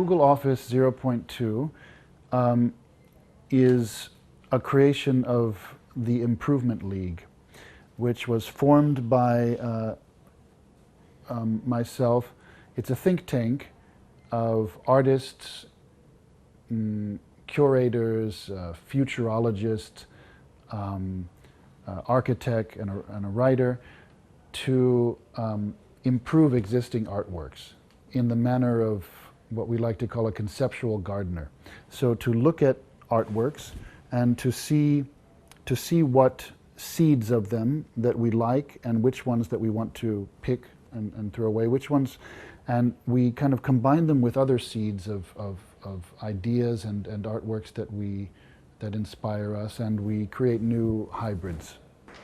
Google Office 0.2 is a creation of the Improvement League, which was formed by myself. It's a think tank of artists, curators, futurologists, architect, and a writer to improve existing artworks in the manner of what we like to call a conceptual gardener. So to look at artworks and to see what seeds of them that we like and which ones that we want to pick and throw away, which ones, and we kind of combine them with other seeds of ideas and artworks that inspire us, and we create new hybrids.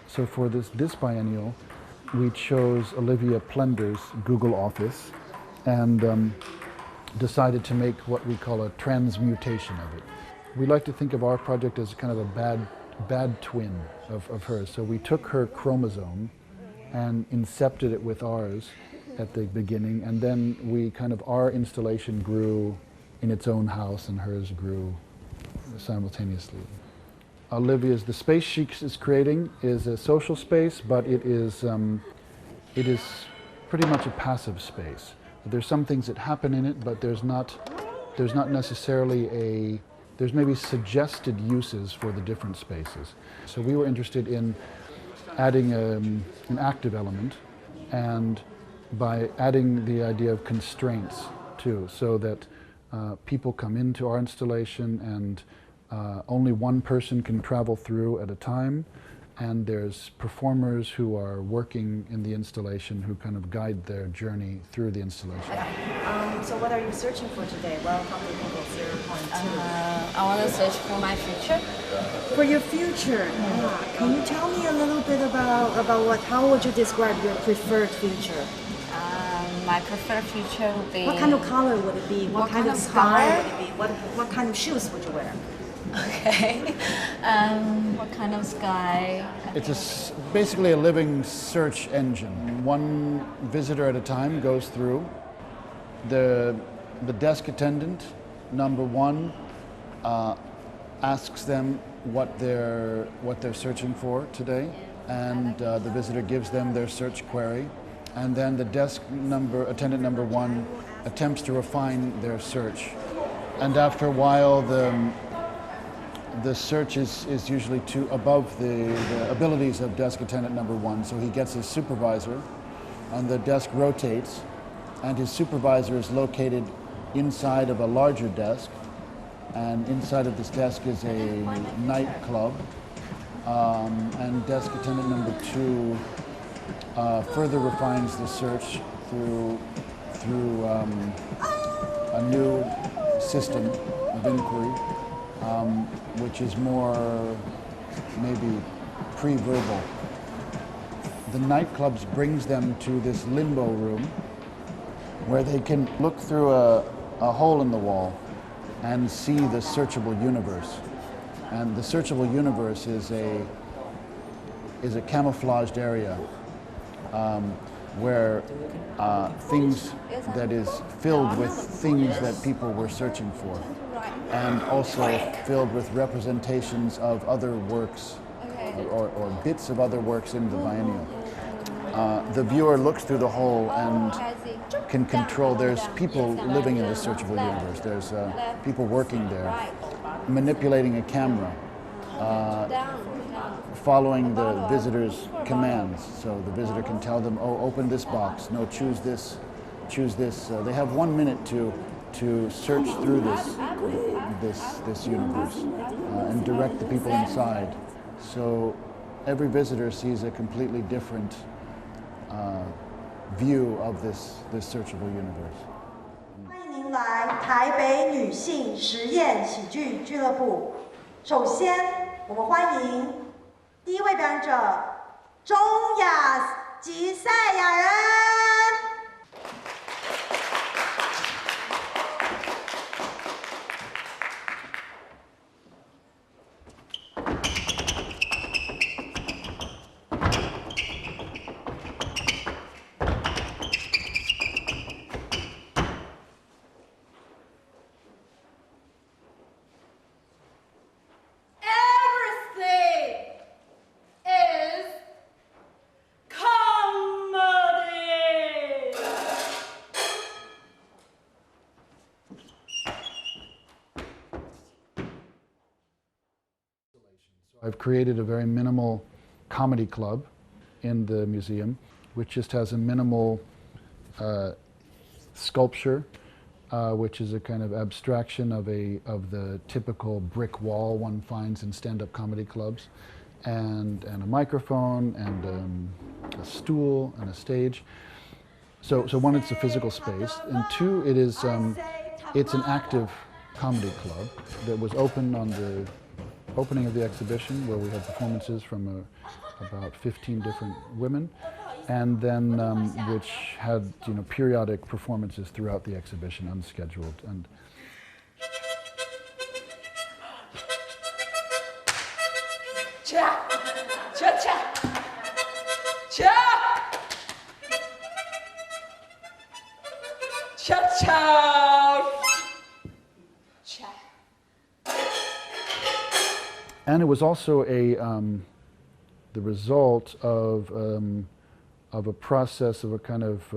So for this biennial, we chose Olivia Plender's Google Office and decided to make what we call a transmutation of it. We like to think of our project as kind of a bad twin of hers. So we took her chromosome and incepted it with ours at the beginning, and then our installation grew in its own house and hers grew simultaneously. The space she is creating is a social space, but it is pretty much a passive space. There's some things that happen in it, but there's not necessarily there's maybe suggested uses for the different spaces. So we were interested in adding an active element, and by adding the idea of constraints too, so that people come into our installation and only one person can travel through at a time, and there's performers who are working in the installation who kind of guide their journey through the installation. So what are you searching for today? Welcome to Google 0.2. I want to search for my future. For your future? Can you tell me a little bit about how would you describe your preferred future? My preferred future would be... What kind of color would it be? What kind of sky would it be? What kind of shoes would you wear? Okay. What kind of sky? It's basically a living search engine. One visitor at a time goes through. The desk attendant, number one, asks them what they're searching for today, and the visitor gives them their search query, and then the attendant number one attempts to refine their search, and after a while the search is usually above the abilities of desk attendant number one, so he gets his supervisor, and the desk rotates, and his supervisor is located inside of a larger desk, and inside of this desk is a nightclub, and desk attendant number two further refines the search through a new system of inquiry, which is more maybe pre-verbal. The nightclubs brings them to this limbo room where they can look through a hole in the wall and see the searchable universe. And the searchable universe is a camouflaged area where things that is filled with things that people were searching for, and also filled with representations of other works or bits of other works in the biennial. The viewer looks through the hole and can control. There's people living in this searchable universe. There's people working there, manipulating a camera, following the visitor's commands. So the visitor can tell them, oh, open this box, no, choose this, choose this. They have 1 minute to search through this universe and direct the people inside. So every visitor sees a completely different view of this searchable universe. 欢迎您来台北女性实验喜剧俱乐部。首先，我们欢迎第一位表演者中亚及赛亚人。I've created a very minimal comedy club in the museum, which just has a minimal sculpture, which is a kind of abstraction of the typical brick wall one finds in stand-up comedy clubs, and a microphone, and a stool, and a stage. So one, it's a physical space, and two, it's an active comedy club that was opened on the opening of the exhibition, where we had performances from about 15 different women, and then which had periodic performances throughout the exhibition, unscheduled. And cha cha cha cha cha cha. And it was also the result of a process, of a kind of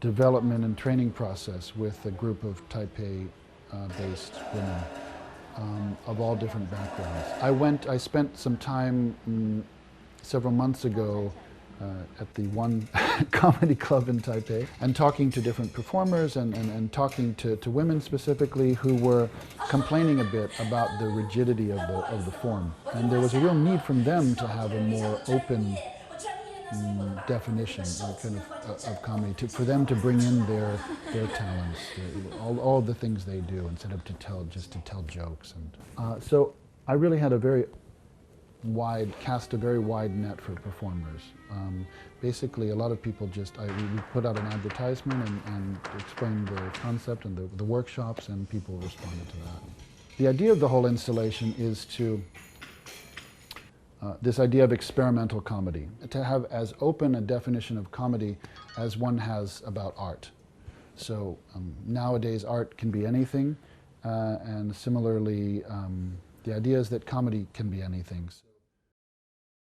development and training process with a group of Taipei-based women of all different backgrounds. I spent some time several months ago at the one comedy club in Taipei, and talking to different performers and talking to women specifically who were complaining a bit about the rigidity of the form. And there was a real need from them to have a more open definition of comedy, for them to bring in their talents, all the things they do, instead of just to tell jokes. And so I really had cast a very wide net for performers. Basically, a lot of people we put out an advertisement and explained the concept and the workshops, and people responded to that. The idea of the whole installation is this idea of experimental comedy, to have as open a definition of comedy as one has about art. So nowadays art can be anything, and similarly the idea is that comedy can be anything.